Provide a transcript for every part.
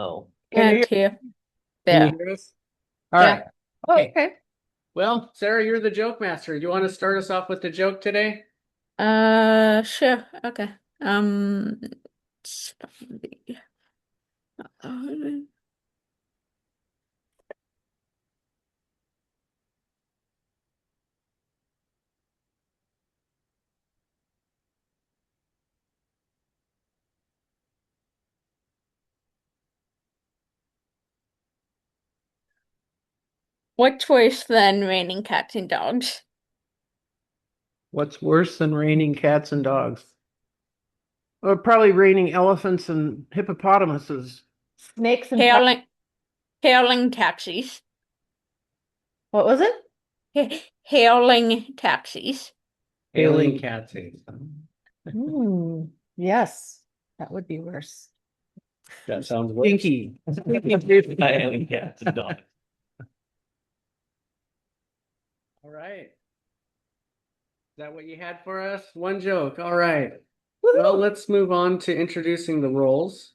Oh, Can't hear. Can you There. hear us? All Yeah. right. Oh, Okay. okay. Well, Sarah, you're the joke master. You want to start us off with the joke today? Sure. Okay. It's- What's worse than raining cats and dogs? What's worse than raining cats and dogs? Well, probably raining elephants and hippopotamuses. Snakes and Hailing, hailing taxis. what was it? Hailing taxis. Hailing cats. Hmm. Yes, that would be worse. that sounds worse. Stinky. I am cats and dogs. All right. Is that what you had for us? One joke. All right. Woohoo! Well, let's move on to introducing the roles.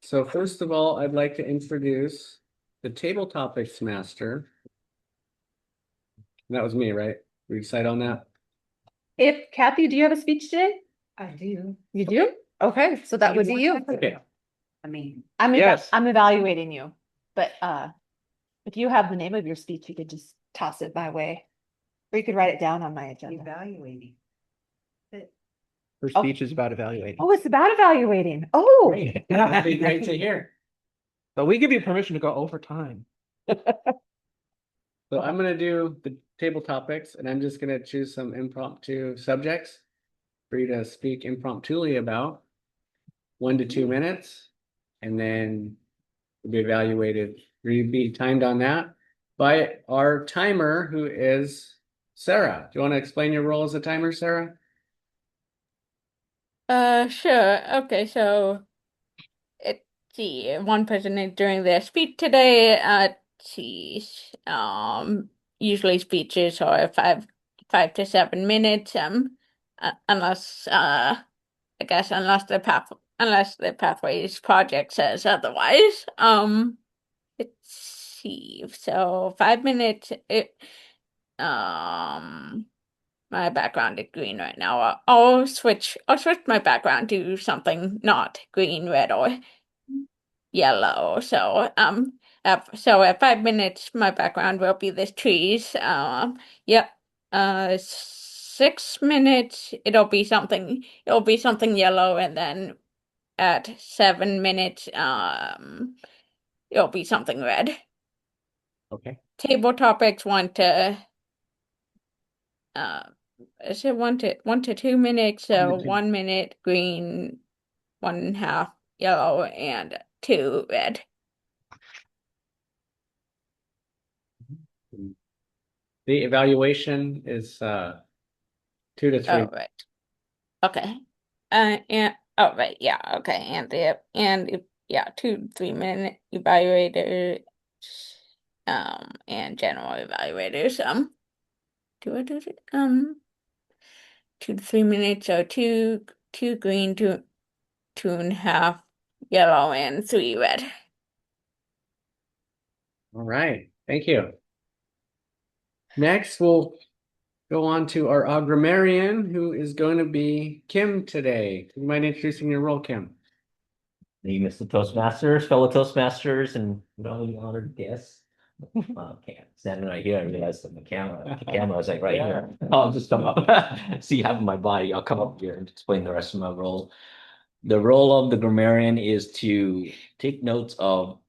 So first of all, I'd like to introduce the table topics master. That was me, right? We decide on that? If Kathy, do you have a speech today? I do. You do? Okay, so that would be you. Okay. I mean, Yes. I'm evaluating you, but if you have the name of your speech, you could just toss it my way, or you could write it down on my agenda. evaluating. Her Oh. speech is about evaluating. Oh, it's about evaluating. Oh, That'd be great to hear. But we give you permission to go over time. So I'm gonna do the table topics and I'm just gonna choose some impromptu subjects for you to speak impromptuly about. 1 to 2 minutes. And then you'll be evaluated, you'll be timed on that by our timer, who is Sarah. Do you want to explain your role as a timer, Sarah? Sure. Okay, so let's see. One person is doing their speech today. Geez. Usually speeches are 5 to 7 minutes. Unless I guess unless the Pathways project says otherwise. Let's see. So 5 minutes. Um, my background is green right now. I'll switch my background to something not green, red, or yellow. So at 5 minutes, my background will be the trees. Yep. 6 minutes, it'll be something yellow, and then at 7 minutes, it'll be something red. Okay. Table topics uh, is it 1 to 2 minutes? So 1 to 2. 1 minute green, 1/2 yellow, and 2 red. The evaluation is 2 to 3. Oh, right. Okay. And oh, right. Yeah. Okay. Yeah, 2 3 minute evaluators, and general evaluators. Do I do it? 2 to 3 minutes. So two green, 2.5 yellow, and 3 red. All right. Thank you. Next, we'll go on to our agrammarian, who is going to be Kim today. Do you mind introducing your role, Kim? The Mr. Toastmasters, fellow Toastmasters, and really honored guests. Okay, standing right here, I realized that the camera is like right here. I'll just come up. See half of my body. I'll come up here and explain the rest of my role. The role of the grammarian is to take notes of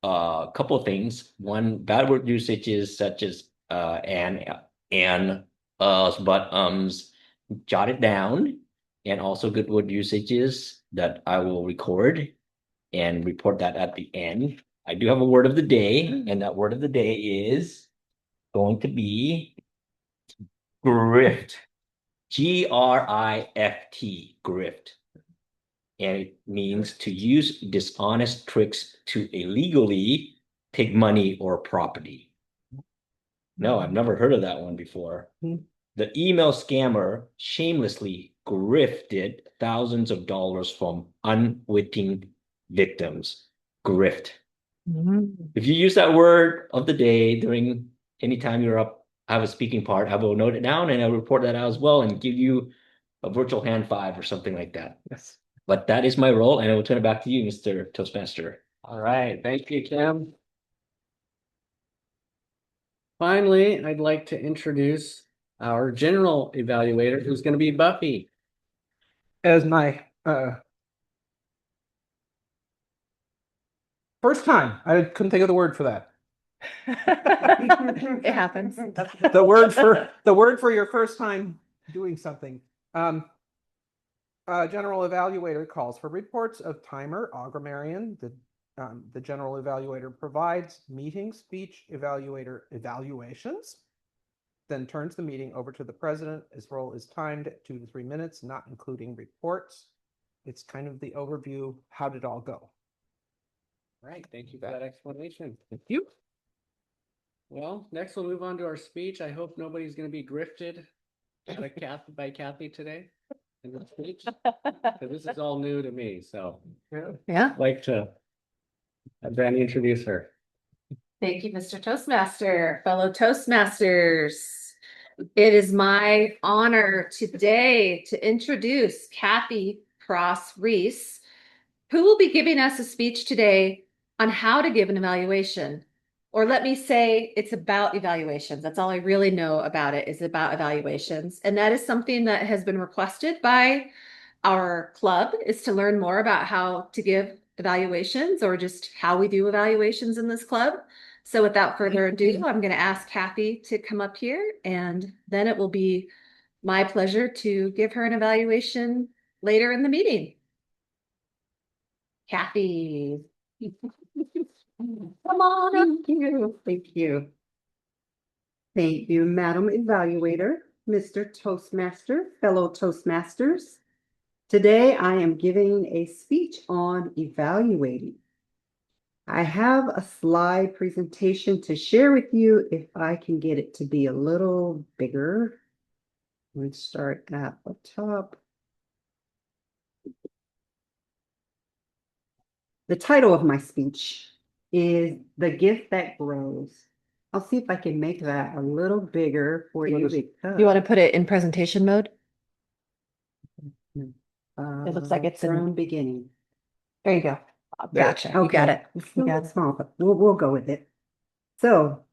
a couple of things. One, bad word usages such as and, but, jot it down, and also good word usages that I will record and report that at the end. I do have a word of the day, and that word of the day is going to be grift. Grift. Grift. And it means to use dishonest tricks to illegally take money or property. No, I've never heard of that one before. The email scammer shamelessly grifted thousands of dollars from unwitting victims. grift. Mm. If you use that word of the day during any time you're up, have a speaking part, I will note it down and I'll report that out as well and give you a virtual hand five or something like that. Yes. But that is my role, and I will turn it back to you, Mr. Toastmaster. All right. Thank you, Kim. Finally, I'd like to introduce our general evaluator, who's going to be Buffy. As my first time. I couldn't think of the word for that. It happens. The word for your first time doing something. General evaluator calls for reports of timer, Meridian. The general evaluator provides meeting speech evaluator evaluations, then turns the meeting over to the president. His role is timed at 2 to 3 minutes, not including reports. It's kind of the overview. How did it all go? Right. Thank you for that explanation. Thank you. Well, next we'll move on to our speech. I hope nobody's going to be grifted by Kathy today in the speech. So this is all new to me. So Yeah. I'd like to have Brandy introduce her. Thank you, Mr. Toastmaster, fellow Toastmasters. It is my honor today to introduce Kathy Cross Reese, who will be giving us a speech today on how to give an evaluation. Or let me say it's about evaluations. That's all I really know about it is about evaluations. And that is something that has been requested by our club, is to learn more about how to give evaluations or just how we do evaluations in this club. So without further ado, I'm going to ask Kathy to come up here, and then it will be my pleasure to give her an evaluation later in the meeting. Kathy. Come on up. Thank you. Thank you. Thank you, Madam Evaluator, Mr. Toastmaster, fellow Toastmasters. Today I am giving a speech on evaluating. I have a slide presentation to share with you if I can get it to be a little bigger. Let's start at the top. The title of my speech is The Gift That Grows. I'll see if I can make that a little bigger for you. You want to put it in presentation mode? It looks like it's in- from beginning. There you go. Gotcha. You got it. It's You still got it. small, but we'll go with it. So,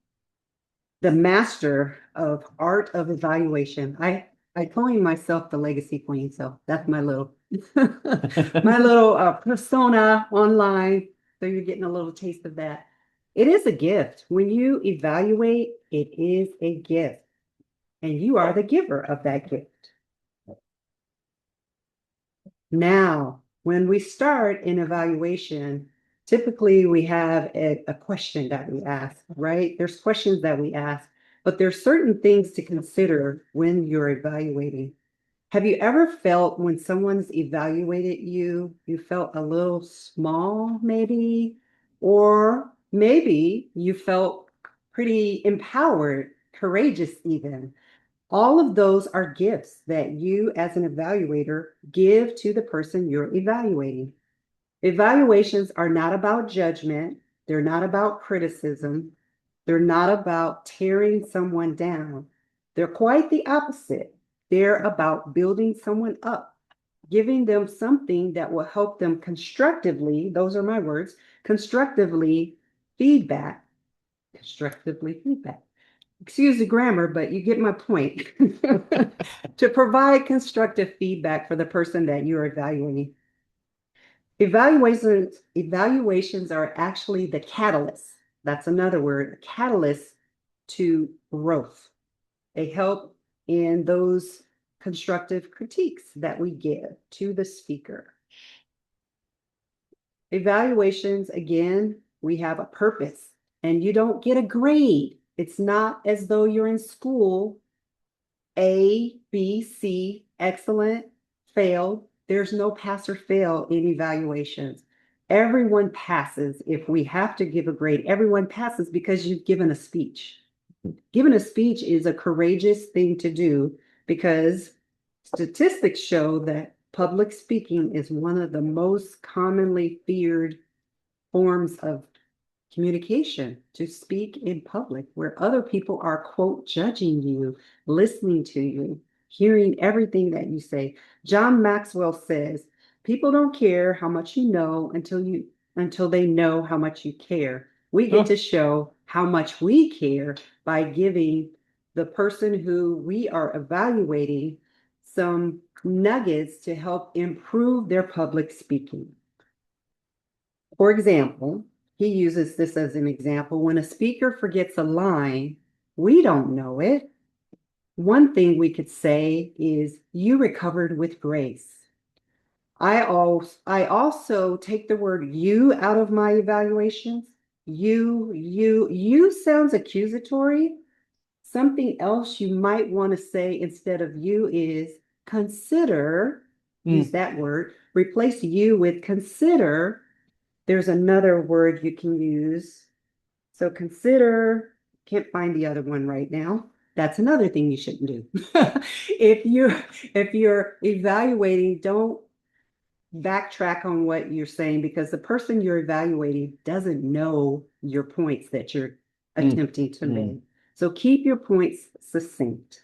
the master of art of evaluation. I coin myself the legacy queen, so that's my little persona online. So you're getting a little taste of that. It is a gift. When you evaluate, it is a gift, and you are the giver of that gift. Now, when we start an evaluation, typically we have a question that we ask, right? There's questions that we ask, but there's certain things to consider when you're evaluating. Have you ever felt when someone's evaluated you, you felt a little small, maybe? Or maybe you felt pretty empowered, courageous even. All of those are gifts that you as an evaluator give to the person you're evaluating. Evaluations are not about judgment. They're not about criticism. They're not about tearing someone down. They're quite the opposite. They're about building someone up, giving them something that will help them constructively, those are my words, constructively feedback. Constructively feedback. Excuse the grammar, but you get my point. To provide constructive feedback for the person that you're evaluating. Evaluations are actually the catalyst. That's another word, catalyst to growth. They help in those constructive critiques that we give to the speaker. Evaluations, again, we have a purpose, and you don't get a grade. It's not as though you're in school, A, B, C, excellent, failed. There's no pass or fail in evaluations. Everyone passes. If we have to give a grade, everyone passes because you've given a speech. Giving a speech is a courageous thing to do because statistics show that public speaking is one of the most commonly feared forms of communication to speak in public where other people are, quote, judging you, listening to you, hearing everything that you say. John Maxwell says, people don't care how much you know until they know how much you care. We get to show how much we care by giving the person who we are evaluating some nuggets to help improve their public speaking. For example, he uses this as an example. When a speaker forgets a line, we don't know it. One thing we could say is, you recovered with grace. I also take the word you out of my evaluations. You sounds accusatory. Something else you might want to say instead of you is consider, use that word, replace you with consider. There's another word you can use. So consider, can't find the other one right now. That's another thing you shouldn't do. If you're evaluating, don't backtrack on what you're saying because the person you're evaluating doesn't know your points that you're attempting to make. So keep your points succinct.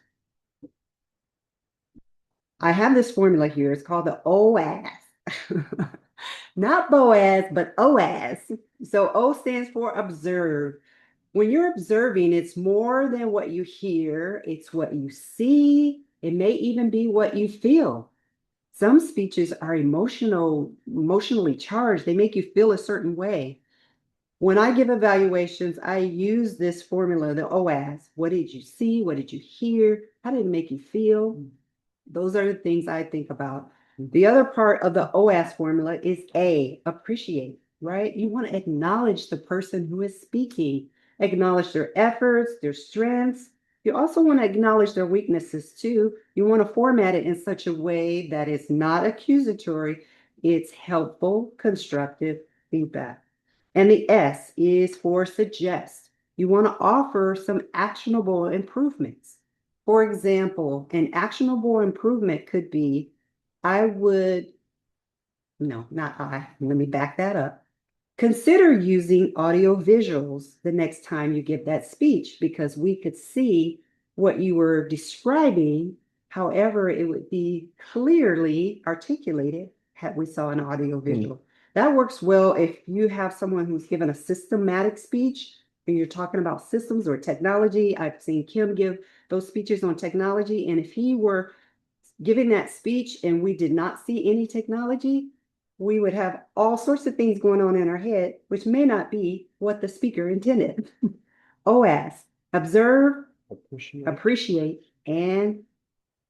I have this formula here. It's called the OAS. Not Boaz, but OAS. So O stands for observe. When you're observing, it's more than what you hear. It's what you see. It may even be what you feel. Some speeches are emotionally charged. They make you feel a certain way. When I give evaluations, I use this formula, the OAS. What did you see? What did you hear? How did it make you feel? Those are the things I think about. The other part of the OAS formula is A, appreciate, right? You want to acknowledge the person who is speaking, acknowledge their efforts, their strengths. You also want to acknowledge their weaknesses too. You want to format it in such a way that it's not accusatory, it's helpful, constructive feedback. And the S is for suggest. You want to offer some actionable improvements. For example, an actionable improvement could be, let me back that up. Consider using audio visuals the next time you give that speech because we could see what you were describing. However, it would be clearly articulated had we saw an audio visual. That works well if you have someone who's given a systematic speech and you're talking about systems or technology. I've seen Kim give those speeches on technology. And if he were giving that speech and we did not see any technology, we would have all sorts of things going on in our head, which may not be what the speaker intended. OAS, observe, appreciate, and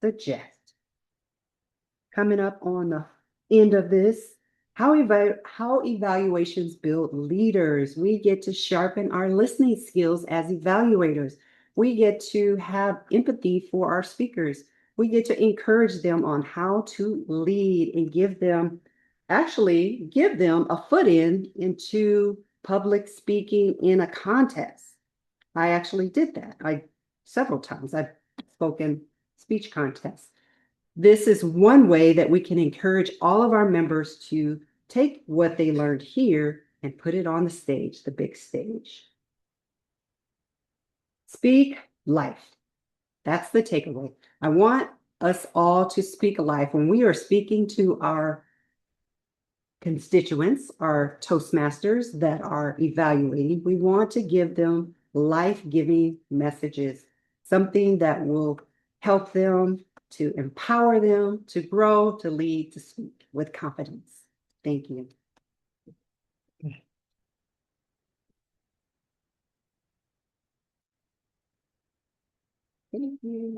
suggest. Coming up on the end of this, how evaluations build leaders. We get to sharpen our listening skills as evaluators. We get to have empathy for our speakers. We get to encourage them on how to lead and give them a foot into public speaking in a contest. I actually did that. Several times I've spoken speech contests. This is one way that we can encourage all of our members to take what they learned here and put it on the stage, the big stage. Speak life. That's the takeaway. I want us all to speak life. When we are speaking to our constituents, our Toastmasters that are evaluating, we want to give them life-giving messages, something that will help them, to empower them, to grow, to lead, to speak with confidence. Thank you.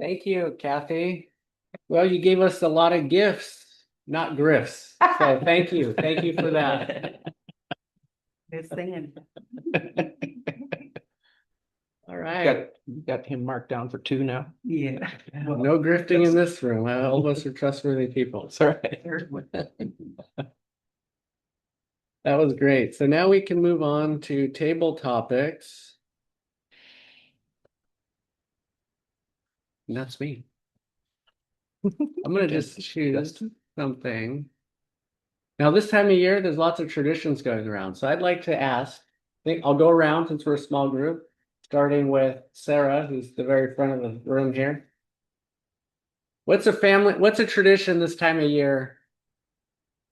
Thank you, Kathy. Well, you gave us a lot of gifts, not grifts. So thank you. Thank you for that. Good saying. All right. Got him marked down for 2 now. Yeah. No grifting in this room. All of us are trustworthy people. That's all right. That was great. So now we can move on to table topics. And that's me. I'm going to just choose something. Now, this time of year, there's lots of traditions going around. So I'd like to ask, I think I'll go around since we're a small group, starting with Sarah, who's the very front of the room here. What's a tradition this time of year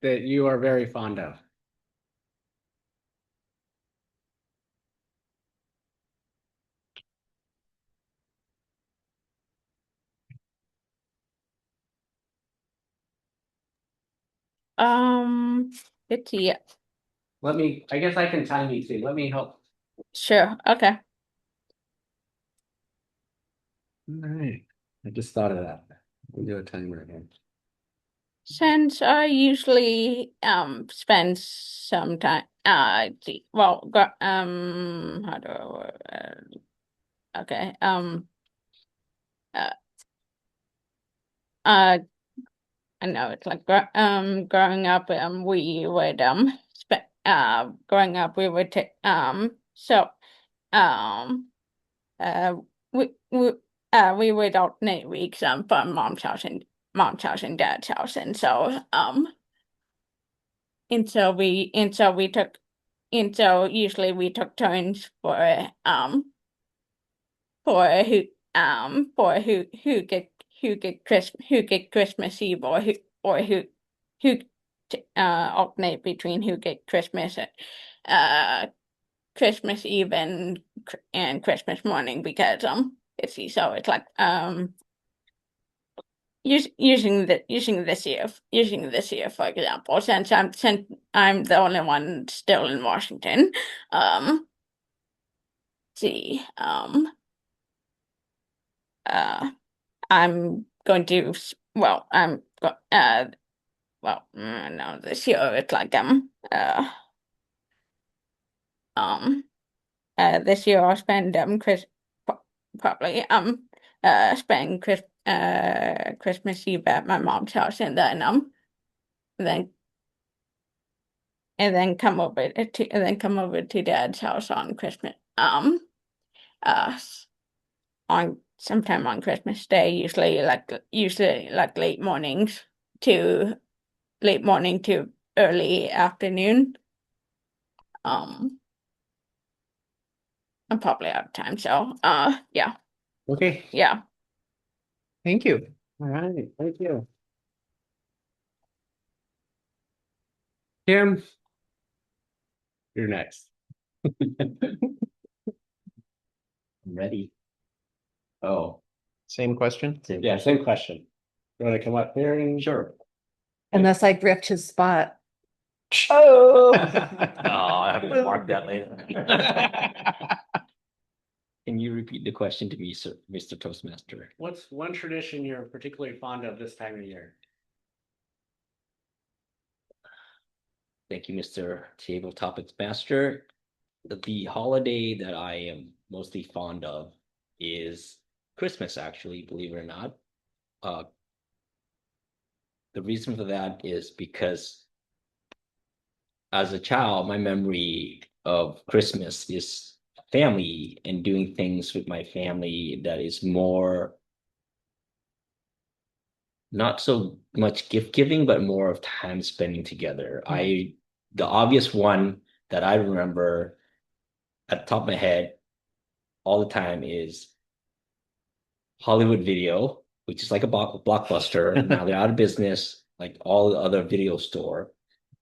that you are very fond of? Let's see. I guess I can time you too. Let me help. Sure. Okay. All right. I just thought of that. We'll do a timer again. Since I usually spend some time how do okay uh, uh I know it's like growing up we would growing up we would take so um uh we would alternate weeks from mom's house and dad's house, and so usually we took turns for who get Christmas Eve, or who alternate between who get Christmas Eve and Christmas morning, because it's like using this year for example, since I'm the only one still in Washington. See I'm going to no, this year it's like this year I'll spend probably spend Christmas Eve at my mom's house, and then come over to dad's house on Christmas uh on sometime on Christmas Day, usually like late morning to early afternoon. I'm probably out of time, so yeah. Okay. Yeah. Thank you. All right. Thank you. Kim, you're next. I'm ready. Oh, Same question. Yeah, same question. You want to come up here and? sure. Unless I gripped his spot. Oh, I have to mark that later. Can you repeat the question to me, sir, Mr. Toastmaster? What's one tradition you're particularly fond of this time of year? Thank you, Mr. Table Topics Master. The holiday that I am mostly fond of is Christmas, actually, believe it or not. The reason for that is because as a child, my memory of Christmas is family and doing things with my family that is more not so much gift giving, but more of time spending together. The obvious one that I remember at the top of my head all the time is Hollywood Video, which is like a blockbuster. Now they're out of business, like all the other video store.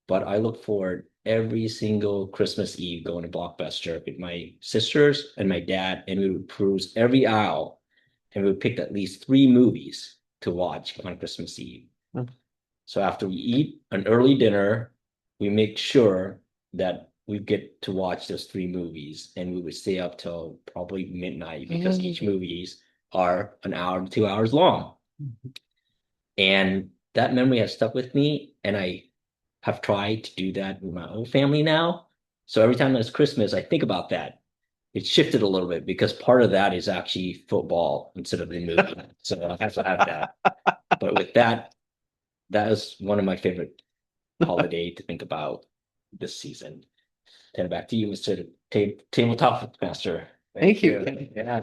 But I look forward every single Christmas Eve going to Blockbuster with my sisters and my dad, and we would peruse every aisle, and we would pick at least 3 movies to watch on Christmas Eve. So after we eat an early dinner, we make sure that we get to watch those 3 movies, and we would stay up till probably midnight because each movies are an hour to 2 hours long. And that memory has stuck with me, and I have tried to do that with my own family now. So every time it's Christmas, I think about that. It shifted a little bit because part of that is actually football instead of the movie. So I have to have that. But with that is one of my favorite holiday to think about this season. Turn it back to you, Mr. Tabletop Master. Thank you. Yeah.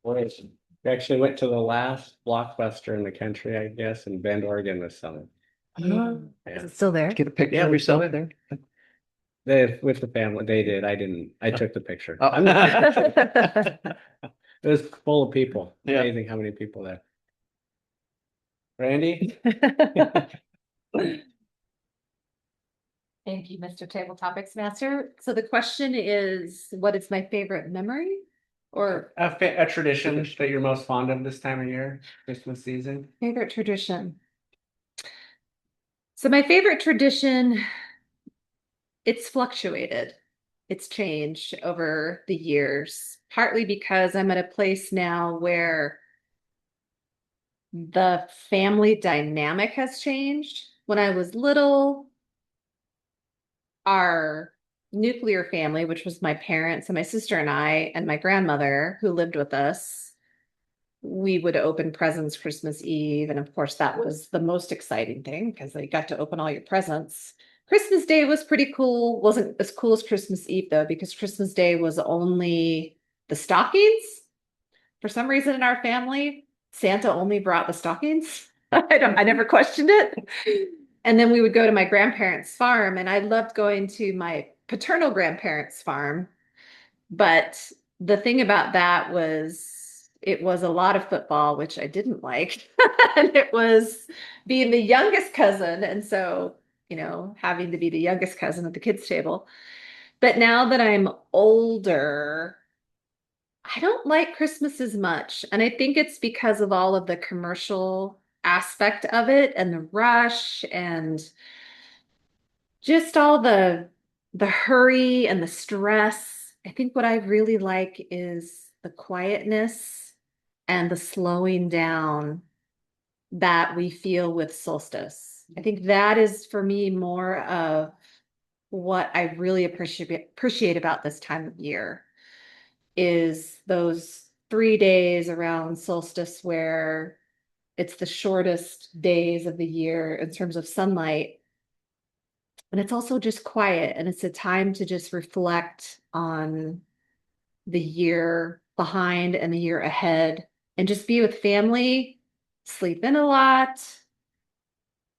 We actually went to the last Blockbuster in the country, I guess, in Bend, Oregon this summer. Is it still there? Get a picture Yeah, of we saw yourself. it there. They, with the family, they did. I didn't. I took the picture. Oh. It was full of people. Yeah. Amazing how many people there. Randy? Thank you, Mr. Table Topics Master. So the question is, what is my favorite memory? Or A tradition that you're most fond of this time of year, Christmas season? favorite tradition? So my favorite tradition, it's fluctuated. It's changed over the years, partly because I'm at a place now where the family dynamic has changed. When I was little, our nuclear family, which was my parents and my sister and I and my grandmother who lived with us, we would open presents Christmas Eve. And of course, that was the most exciting thing because they got to open all your presents. Christmas Day was pretty cool. Wasn't as cool as Christmas Eve though, because Christmas Day was only the stockings. For some reason in our family, Santa only brought the stockings. I never questioned it. And then we would go to my grandparents' farm, and I loved going to my paternal grandparents' farm. But the thing about that was it was a lot of football, which I didn't like. And it was being the youngest cousin. And so, having to be the youngest cousin at the kids' table. But now that I'm older, I don't like Christmas as much. And I think it's because of all of the commercial aspect of it and the rush and just all the hurry and the stress. I think what I really like is the quietness and the slowing down that we feel with solstice. I think that is for me more of what I really appreciate about this time of year is those 3 days around solstice where it's the shortest days of the year in terms of sunlight. And it's also just quiet and it's a time to just reflect on the year behind and the year ahead and just be with family, sleep in a lot,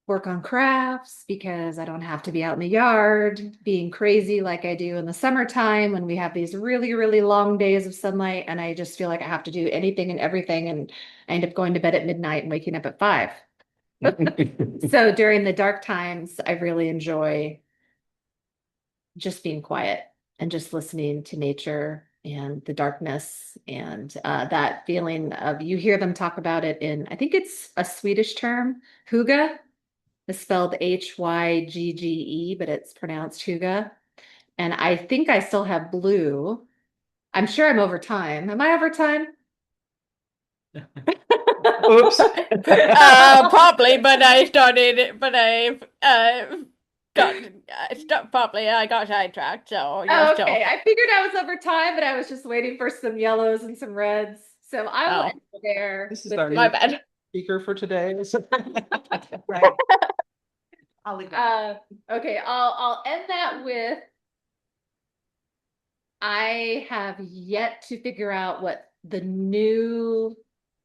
work on crafts because I don't have to be out in the yard being crazy like I do in the summertime when we have these really, really long days of sunlight and I just feel like I have to do anything and everything and I end up going to bed at midnight and waking up at 5. So during the dark times, I really enjoy just being quiet and just listening to nature and the darkness and that feeling of you hear them talk about it in, I think it's a Swedish term, hygge. It's spelled Hyggge, but it's pronounced hygge. And I think I still have blue. I'm sure I'm over time. Am I over time? Oops. Probably, but I started, but I got sidetracked, so you're Oh, still. okay. I figured I was over time, but I was just waiting for some yellows and some reds. So I will Oh. end there. This is with our the- My bad. speaker for today. Right. I'll leave that. Okay, I'll end that with I have yet to figure out what the new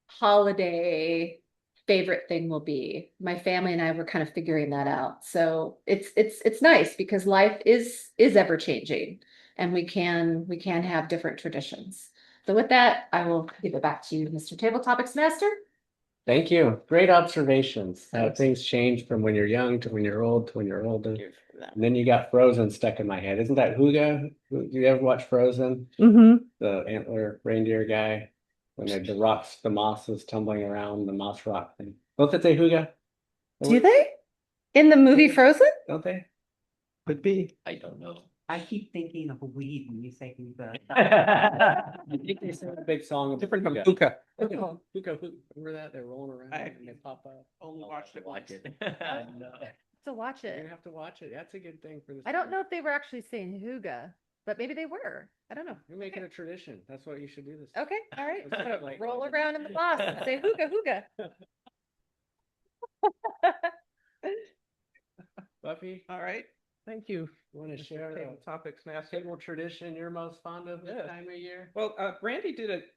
holiday favorite thing will be. My family and I were kind of figuring that out. So it's nice because life is ever changing and we can have different traditions. So with that, I will give it back to you, Mr. Table Topics Master. Thank you. Great observations. How things change from when you're young to when you're old to when you're older. And then you got Frozen stuck in my head. Isn't that Huga? Do you ever watch Frozen? Mm-hmm. The antler reindeer guy. When the rocks, the moss is tumbling around, the moss rock thing. Don't they say Huga? Do they? In the movie Frozen? Don't they? Could be. I don't know. I keep thinking of a weed when you say the. I think they sing a big song. Different from Huga. Puka. Huga, Huga. Remember that? They're rolling around I and they pop up. only watched it Watch once. it. No. To watch You're it. gonna have to watch it. That's a good thing for this. I don't know if they were actually saying Huga, but maybe they were. I don't know. You're making a tradition. That's what you should do this. Okay, all right. Let's put it like- Roll around in the boss and say Huga Huga. Buffy, All right. Thank you. want to Mr. share Table the Topics Master. table tradition you're most fond of this Yeah. time of year? Well,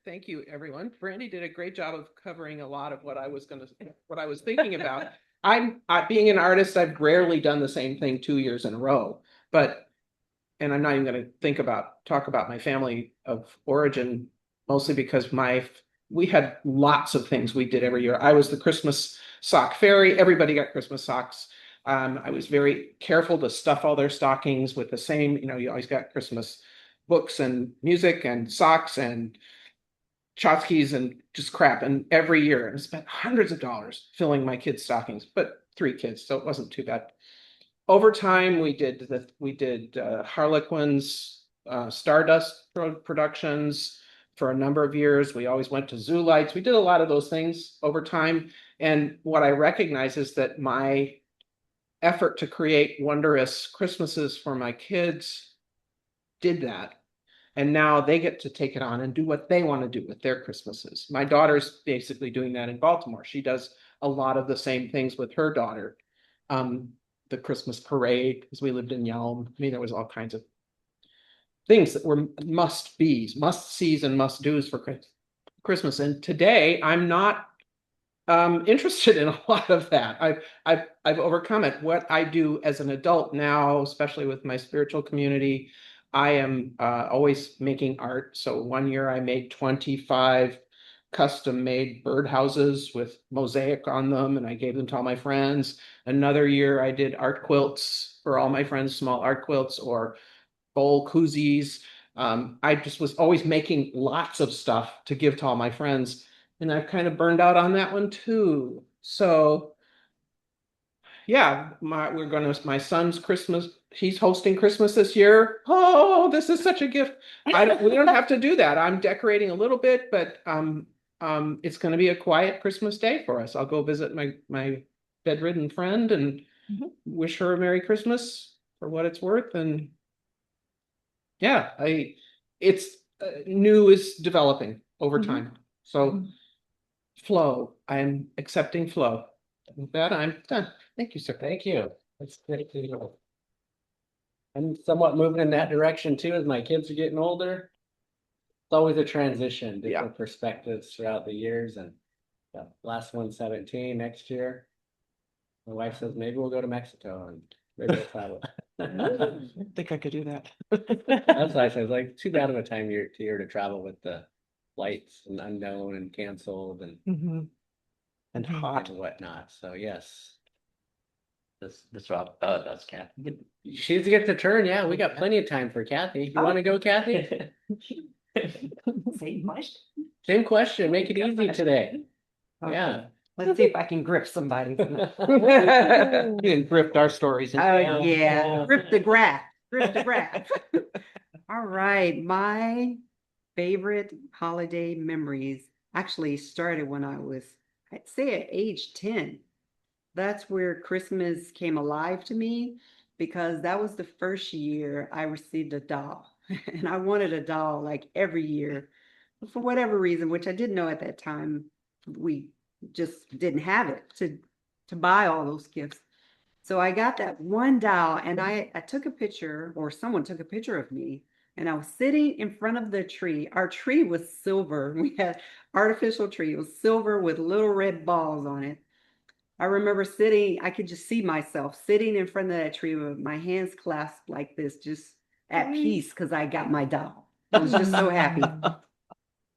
thank you, everyone. Brandy did a great job of covering a lot of what I was thinking about. being an artist, I've rarely done the same thing 2 years in a row, and I'm not even going to talk about my family of origin, mostly because we had lots of things we did every year. I was the Christmas sock fairy. Everybody got Christmas socks. I was very careful to stuff all their stockings with the same, you always got Christmas books and music and socks and tchotchkes and just crap. And every year I spent hundreds of dollars filling my kids' stockings, but 3 kids, so it wasn't too bad. Over time, we did Harlequin's Stardust productions for a number of years. We always went to Zoo Lights. We did a lot of those things over time. And what I recognize is that my effort to create wondrous Christmases for my kids did that. And now they get to take it on and do what they want to do with their Christmases. My daughter's basically doing that in Baltimore. She does a lot of the same things with her daughter. The Christmas parade, because we lived in Yelm. I mean, there was all kinds of things that were must-be's, must-sees, and must-do's for Christmas. And today, I'm not interested in a lot of that. I've overcome it. What I do as an adult now, especially with my spiritual community, I am always making art. So one year I made 25 custom-made birdhouses with mosaic on them, and I gave them to all my friends. Another year I did art quilts for all my friends, small art quilts or bowl koozies. I just was always making lots of stuff to give to all my friends, and I've kind of burned out on that one too. So yeah, my son's Christmas. He's hosting Christmas this year. Oh, this is such a gift. We don't have to do that. I'm decorating a little bit, but it's going to be a quiet Christmas day for us. I'll go visit my bedridden friend and wish her a Merry Christmas for what it's worth. And yeah, it's new is developing over time. So flow, I'm accepting flow. With that, I'm done. Thank you, sir. Thank you. That's great to hear. I'm somewhat moving in that direction too, as my kids are getting older. It's always a transition, different perspectives throughout the years, and last one's 17 next year. My wife says maybe we'll go to Mexico and maybe we'll travel. I think I could do that. That's why I said, like, too bad of a time year to year to travel with the flights and unknown and canceled and hot and whatnot. So yes. This Rob, that's Kathy. She's get the turn. Yeah, we got plenty of time for Kathy. You want to go, Kathy? Same question. Same question. Make it easy today. Okay. Yeah. Let's see if I can grip somebody. You can grift our stories. Oh, yeah. Grip the graph. Grip the graph. All right. My favorite holiday memories actually started when I was, I'd say, at age 10. That's where Christmas came alive to me, because that was the first year I received a doll. And I wanted a doll like every year for whatever reason, which I didn't know at that time. We just didn't have it to buy all those gifts. So I got that one doll, and I took a picture, or someone took a picture of me, and I was sitting in front of the tree. Our tree was silver. We had artificial tree. It was silver with little red balls on it. I remember sitting, I could just see myself sitting in front of that tree with my hands clasped like this, just at peace, because I got my doll. I was just so happy.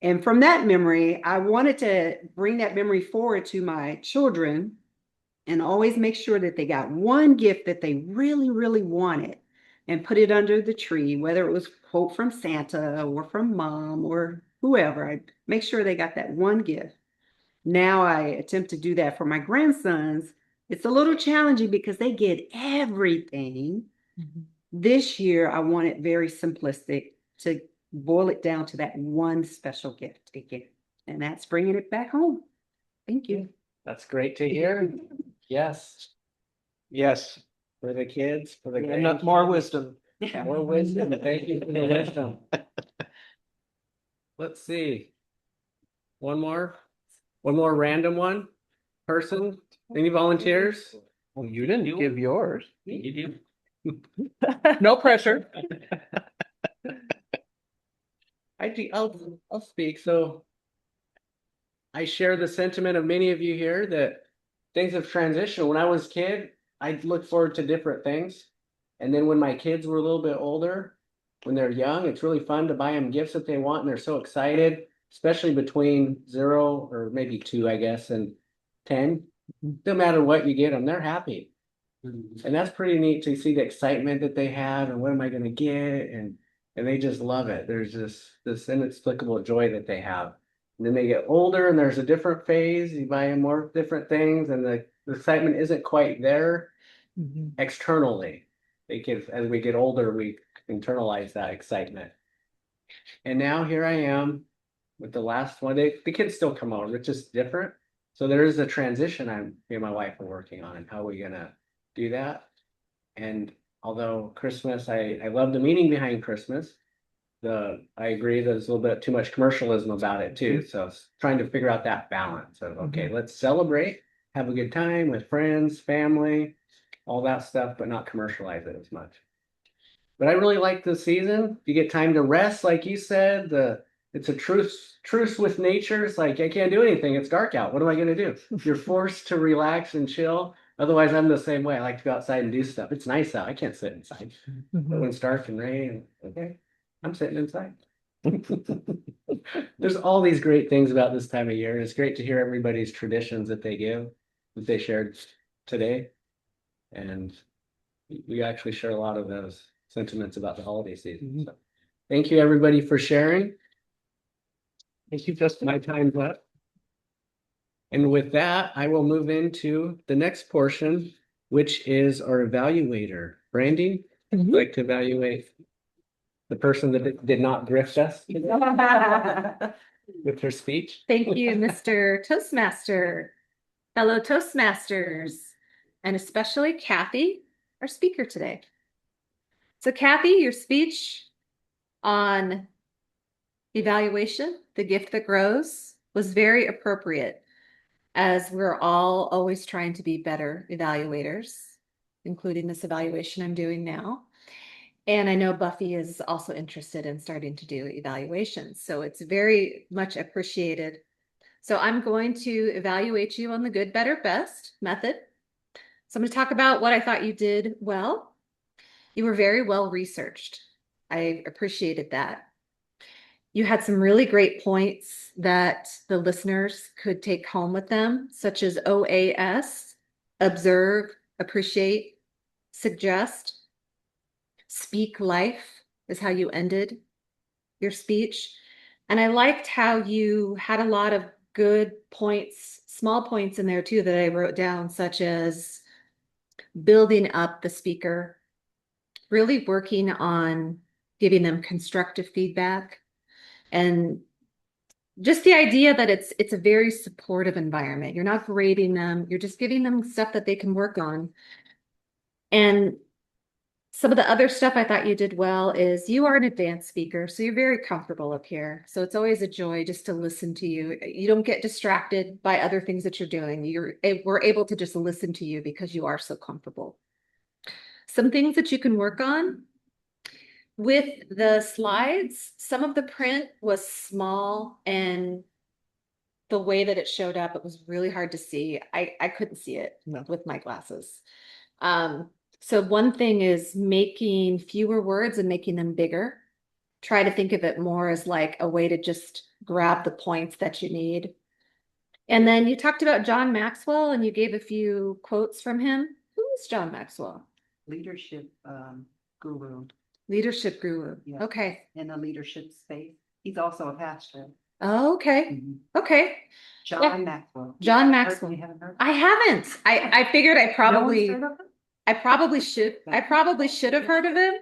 And from that memory, I wanted to bring that memory forward to my children and always make sure that they got one gift that they really, really wanted and put it under the tree, whether it was quote from Santa or from mom or whoever. I make sure they got that one gift. Now I attempt to do that for my grandsons. It's a little challenging because they get everything. This year, I want it very simplistic, to boil it down to that one special gift again. And that's bringing it back home. Thank you. That's great to hear. Yes. Yes. For the kids, for the And more wisdom. More wisdom. Thank you for the wisdom. Let's see. One more random one. Person. Any volunteers? Well, you didn't give yours. You do. No pressure. I'll speak. So I share the sentiment of many of you here that things have transitioned. When I was a kid, I'd look forward to different things. And then when my kids were a little bit older, when they're young, it's really fun to buy them gifts that they want, and they're so excited, especially between 0 or maybe 2, I guess, and 10. No matter what you get them, they're happy. And that's pretty neat to see the excitement that they have and what am I going to get, and they just love it. There's this inexplicable joy that they have. And then they get older and there's a different phase. You buy them more different things, and the excitement isn't quite there externally. As we get older, we internalize that excitement. And now here I am with the last one. The kids still come over, it's just different. So there is a transition me and my wife are working on, and how we're gonna do that. And although Christmas, I love the meaning behind Christmas. I agree there's a little bit too much commercialism about it too. So trying to figure out that balance of, okay, let's celebrate, have a good time with friends, family, all that stuff, but not commercialize it as much. But I really like the season. You get time to rest, like you said. It's a truce with nature. It's like I can't do anything. It's dark out. What am I going to do? You're forced to relax and chill. Otherwise, I'm the same way. I like to go outside and do stuff. It's nice out. I can't sit inside. But when it's dark and rain, okay, I'm sitting inside. There's all these great things about this time of year. It's great to hear everybody's traditions that they shared today. And we actually share a lot of those sentiments about the holiday season. So, thank you, everybody, for sharing. Thank you, just my time left. And with that, I will move into the next portion, which is our evaluator. Brandy, would you like to evaluate the person that did not grift us with her speech? Thank you, Mr. Toastmaster, fellow Toastmasters, and especially Kathy, our speaker today. So Kathy, your speech on evaluation, the gift that grows, was very appropriate, as we're all always trying to be better evaluators, including this evaluation I'm doing now. And I know Buffy is also interested in starting to do evaluations, so it's very much appreciated. So I'm going to evaluate you on the good, better, best method. So I'm going to talk about what I thought you did well. You were very well researched. I appreciated that. You had some really great points that the listeners could take home with them, such as OAS, observe, appreciate, suggest, speak life is how you ended your speech. And I liked how you had a lot of good points, small points in there too that I wrote down, such as building up the speaker, really working on giving them constructive feedback, and just the idea that it's a very supportive environment. You're not grading them, you're just giving them stuff that they can work on. And some of the other stuff I thought you did well is you are an advanced speaker, so you're very comfortable up here. So it's always a joy just to listen to you. You don't get distracted by other things that you're doing. We're able to just listen to you because you are so comfortable. Some things that you can work on with the slides, some of the print was small, and the way that it showed up, it was really hard to see. I couldn't see it with my glasses. So one thing is making fewer words and making them bigger. Try to think of it more as like a way to just grab the points that you need. And then you talked about John Maxwell, and you gave a few quotes from him. Who is John Maxwell? Leadership guru Leadership guru. Yeah. Okay. in the leadership space. He's also a pastor. Oh, okay. Okay. John Yeah. Maxwell. John You Maxwell. haven't heard of him? I haven't. I figured No one's heard of him? I probably should have heard of him.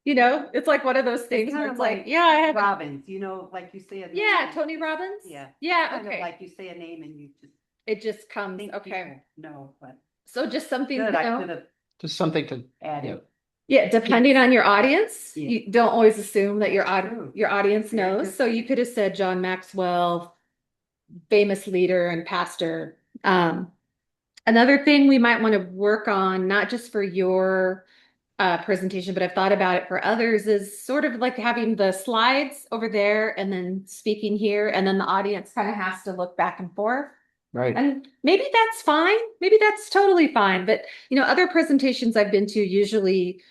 You know, it's like one of those things where kinda it's like, like yeah, I have. Robbins, like you say a name. Yeah, Tony Robbins. Yeah. Yeah, Kind of okay. like you say a name and you just It just comes, think okay. people know, but So just something, good, you I know, could have Just something to added. yeah, depending on your audience, Yeah. you don't always assume that your True. audience Very knows. good So you point. could have said John Maxwell, famous leader and pastor. Another thing we might want to work on, not just for your presentation, but I've thought about it for others, is sort of like having the slides over there and then speaking here, and then the audience kind of has to look back and forth. Right. And maybe that's fine. Maybe that's totally fine. But, other presentations I've been to, usually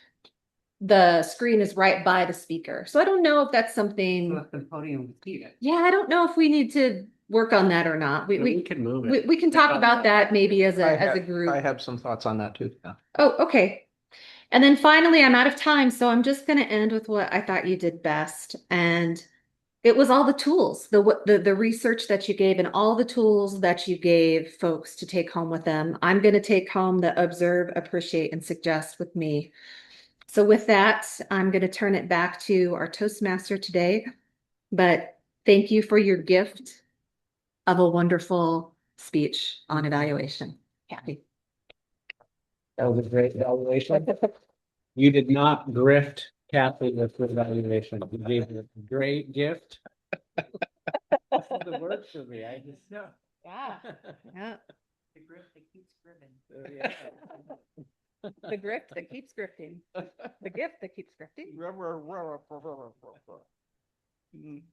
the screen is right by the speaker. So I don't know if that's something, Let the podium see it. yeah, I don't know if we need to work on that or not. We can move it. We can talk about that maybe as I a have- group. I have some thoughts on that too. Yeah. Oh, okay. And then finally, I'm out of time, so I'm just going to end with what I thought you did best. And it was all the tools, the research that you gave and all the tools that you gave folks to take home with them. I'm going to take home the observe, appreciate, and suggest with me. So with that, I'm going to turn it back to our Toastmaster today. But thank you for your gift of a wonderful speech on evaluation. Kathy. That was a great evaluation. You did not grift Kathy with the evaluation. You gave her a great gift. That's the word for me. I just know. Yeah. Yeah. The grip that keeps gripping. The grift that keeps grifting. The gift that keeps grifting.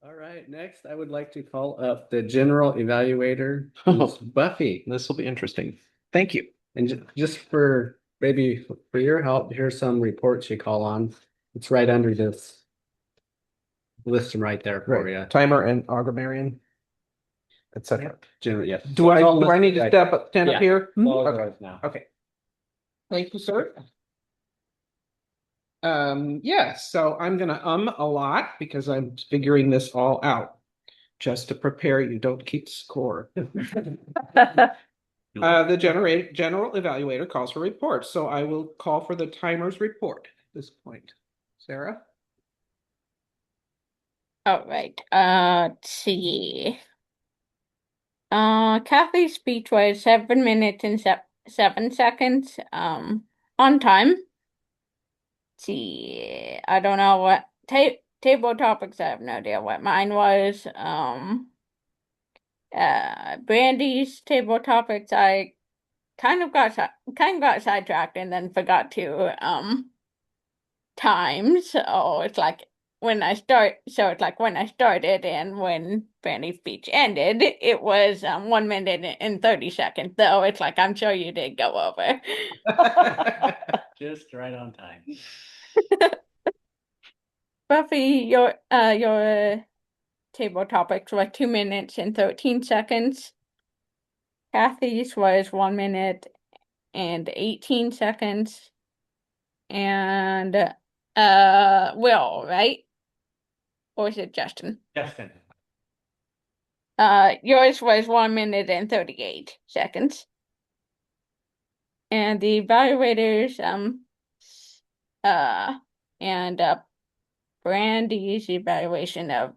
All right, next I would like to call up the general evaluator, who's Buffy. This will be interesting. Thank you. And just for maybe for your help, here's some reports you call on. It's right under this. List them right there for you. Timer and Augmerian, etc. General, yeah. Do I All do I need to listed stand Yeah. up here? All Okay. right now. Okay. Thank you, sir. Yes, so I'm gonna a lot because I'm figuring this all out. Just to prepare you, don't keep score. The general evaluator calls for reports, so I will call for the timer's report at this point. Sarah? All right. Let's see. Kathy's speech was 7 minutes and 7 seconds. On time. Let's see. I don't know what table topics. I have no idea what mine was. Brandy's table topics. I kind of got sidetracked and then forgot to time. So it's like when I started and when Brandy's speech ended, it was 1 minute and 30 seconds. Though it's like I'm sure you did go over. Just right on time. Buffy, your table topics were 2 minutes and 13 seconds. Kathy's was 1 minute and 18 seconds. And Will, right? Or is it Justin? Justin. Yours was 1 minute and 38 seconds. And the evaluators, and Brandy's evaluation of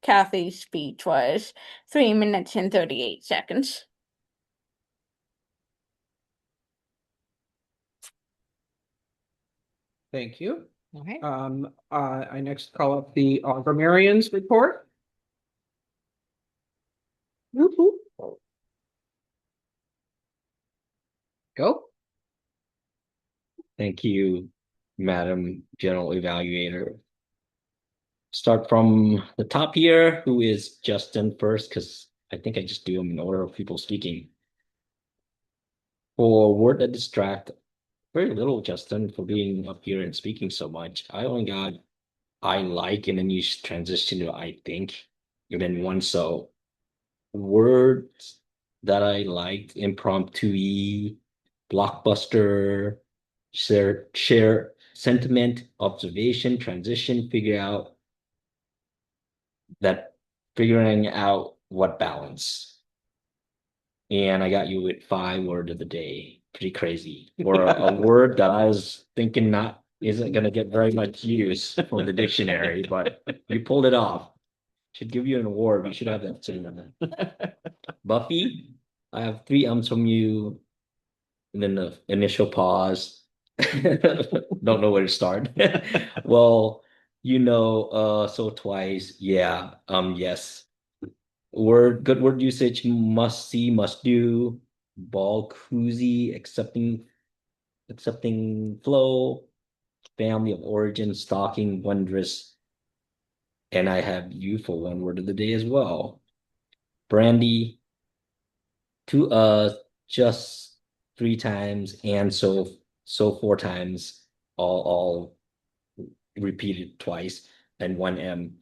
Kathy's speech was 3 minutes and 38 seconds. Thank you. Okay. I next call up the Augmerian's report. Go. Thank you, Madam General Evaluator. Start from the top here, who is Justin first, because I think I just do them in order of people speaking. For word that distract, very little, Justin, for being up here and speaking so much. I only got I like, and then you transition to I think, and then one so. Words that I liked, impromptu, blockbuster, share sentiment, observation, transition, figuring out what balance. And I got you with 5 word of the day. Pretty crazy. Or a word that I was thinking isn't gonna get very much use from the dictionary, but you pulled it off. Should give you an award. We should have that soon. Buffy, I have 3 ums from you, and then the initial pause. Don't know where to start. Well, so twice, yeah, yes. Good word usage, must see, must do, ball koozie, accepting flow, family of origin, stalking, wondrous. And I have you for 1 word of the day as well. Brandy, two, just 3 times, and so 4 times, all repeated twice, and 1 M.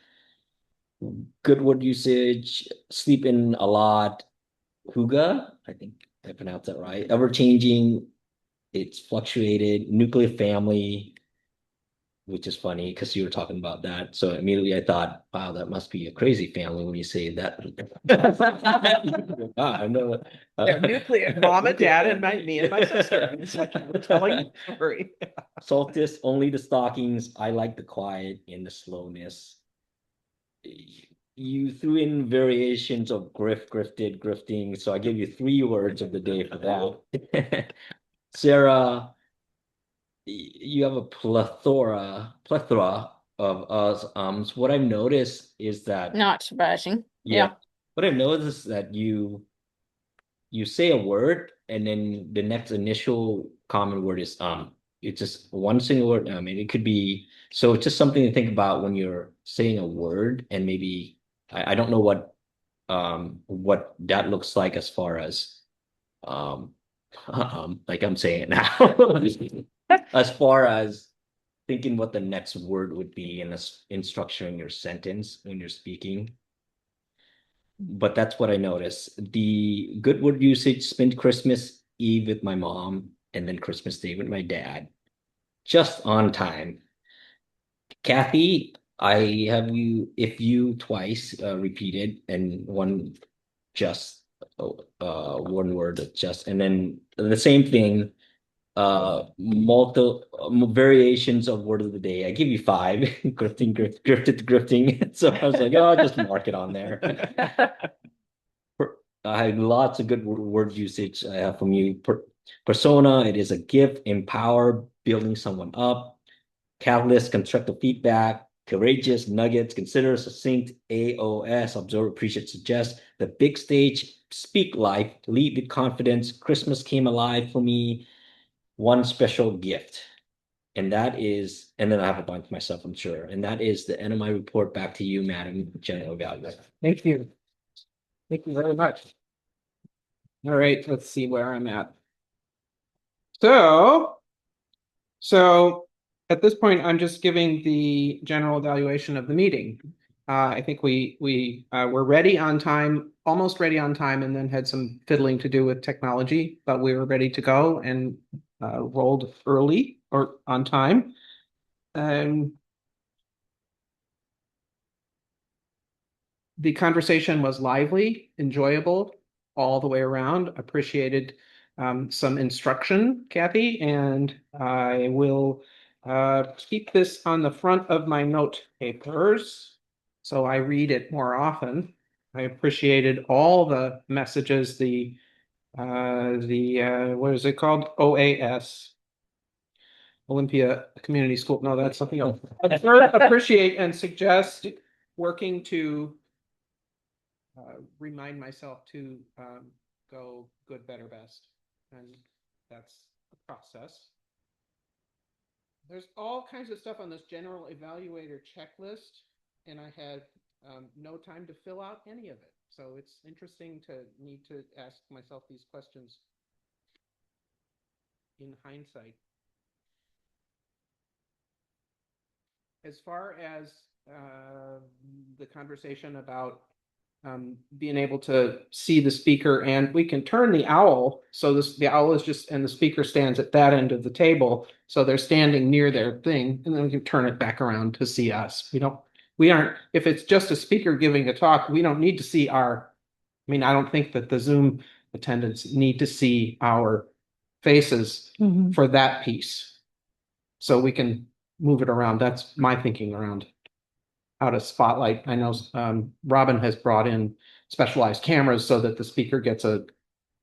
Good word usage, sleeping a lot, huga, I think I pronounced that right. Ever changing, it's fluctuated, nuclear family, which is funny because you were talking about that. So immediately I thought, wow, that must be a crazy family when you say that. Wow, I know. They're nuclear. Mom and dad and me and my sister. It's like you were telling a story. Solstice, only the stockings. I like the quiet and the slowness. You threw in variations of grifted, grifting. So I gave you 3 words of the day for that. Sarah, you have a plethora of us ums. What I've noticed is that, Not surprising. yeah, what I've noticed is that you say a word and then the next initial common word is it's just one single word. I mean, it could be, so it's just something to think about when you're saying a word, and maybe I don't know what that looks like as far as um like I'm saying it now. As far as thinking what the next word would be in structuring your sentence when you're speaking. But that's what I noticed. The good word usage: spend Christmas Eve with my mom and then Christmas Day with my dad, just on time. Kathy, I have you, if you twice repeated, and one just one word just, and then the same thing, multiple variations of word of the day. I give you 5. Grifted, grifting. So I was like, oh, I'll just mark it on there. I have lots of good word usage I have from you. Persona, it is a gift, empower, building someone up. Catalyst, constructive feedback. Courageous, nuggets, consider, succinct. AOS, observe, appreciate, suggest. The big stage, speak life, lead with confidence. Christmas came alive for me. One special gift. And that is, and then I have a bunch myself, I'm sure. And that is the end of my report. Back to you, Madam General Evaluator. Thank you. Thank you very much. All right, let's see where I'm at. So at this point, I'm just giving the general evaluation of the meeting. I think we were ready on time, almost ready on time, and then had some fiddling to do with technology, but we were ready to go and rolled early or on time. The conversation was lively, enjoyable all the way around. Appreciated some instruction, Kathy, and I will keep this on the front of my note papers so I read it more often. I appreciated all the messages, the what is it called? OAS. Olympia Community School. No, that's something else. Appreciate and suggest working to remind myself to go good, better, best. And that's the process. There's all kinds of stuff on this general evaluator checklist, and I had no time to fill out any of it. So it's interesting to need to ask myself these questions in hindsight. As far as the conversation about being able to see the speaker, and we can turn the owl so the owl is just, and the speaker stands at that end of the table, so they're standing near their thing, and then we can turn it back around to see us. We aren't, if it's just a speaker giving a talk, we don't need to see I don't think that the Zoom attendants need to see our faces for that piece, so we can move it around. That's my thinking around how to spotlight. I know Robin has brought in specialized cameras so that the speaker gets a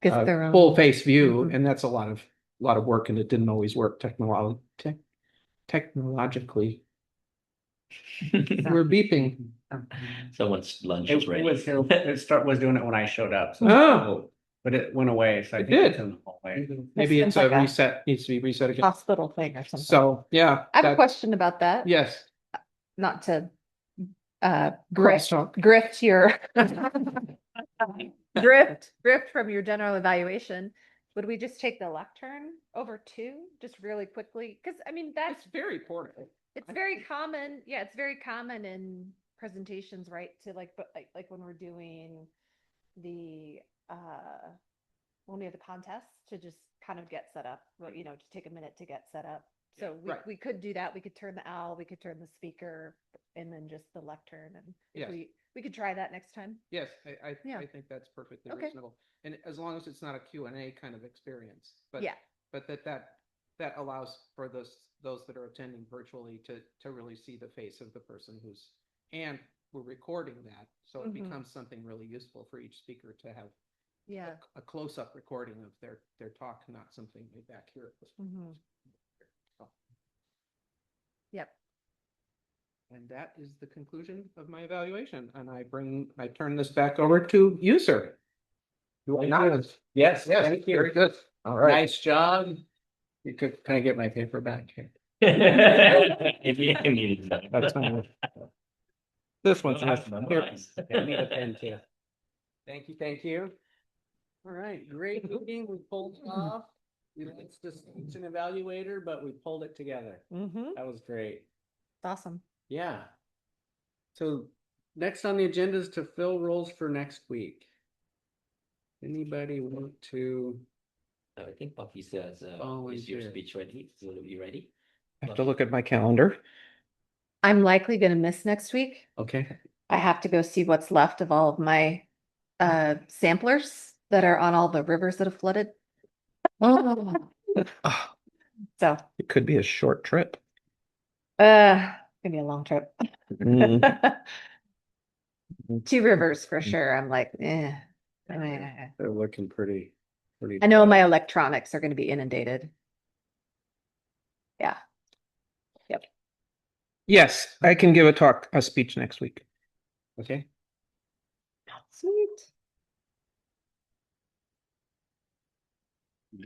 full face view, and that's a lot of work, and it didn't always work technologically. We're beeping. Someone's lunch is ready. was doing it when I showed up. So Oh, but it went away. So I It think it's did. in the hallway. maybe it's Seems a like a reset, needs to be reset again. Hospital thing or something. So, yeah. I have a question about that. Yes. Not to Crosstalk. grift your drift from your general evaluation. Would we just take the lectern over two, just really quickly? Because I mean, It's very important. it's very common. Yeah, it's very common in presentations, right? To like, but like when we're doing the when we have the contests to just kind of get set up, well, you know, just take a minute to get set up. So Yeah, right. we could do that. We could turn the owl, we could turn the speaker, and then just the lectern. And if Yes. we could try that next time. Yes, Yeah. I think that's perfectly Okay. reasonable. And as long as it's not a Q&A kind of experience. But Yeah. but that allows for those that are attending virtually to really see the face of the person and we're recording that. So it Mhm. becomes something really useful for each speaker to have Yeah. a close-up recording of their talk, not something way back here. Mhm. So, Yep. and that is the conclusion of my evaluation. And I turn this back over to you, sir. Yes, Yes, thank you. very good. All right. Nice job. You could kind of get my paper back here. If you needed that. That's fine. This one's Don't have nice. to Here. memorize. I need a pen too. Thank you, thank you. All right, great meeting. We pulled it off. It's just, it's an evaluator, but we pulled it together. Mm-hmm. That was great. Awesome. Yeah. So next on the agenda is to fill roles for next week. Anybody want to? I think Buffy says, is your Volunteer. speech ready? Will it be ready? I have to look at my calendar. I'm likely going to miss next week. Okay. I have to go see what's left of all of my samplers that are on all the rivers that have flooded. Oh, So, it could be a short trip. gonna be a long trip. Mm. 2 rivers for sure. I'm like, eh. They're looking pretty. I know my electronics are going to be inundated. Yeah. Yep. Yes, I can give a speech next week. Okay. Sweet.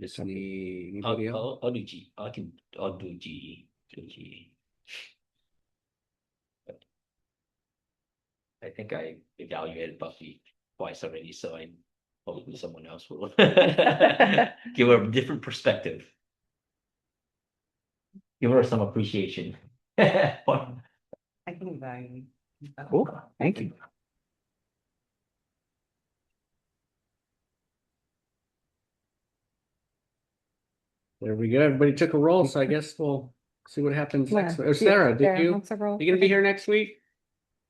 Just need anybody else? I'll do G. I'll do G. G. I think I evaluated Buffy twice already, so I hopefully someone else will give her a different perspective. Give her some appreciation. I can evaluate. Cool, thank you. There we go. Everybody took a roll, so I guess we'll see what happens next. Or Sarah, you gonna be here next week?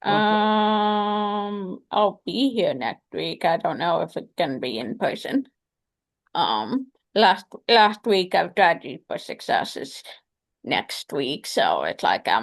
I'll be here next week. I don't know if it can be in person. Last week I've graduated for successes next week, so it's like I'm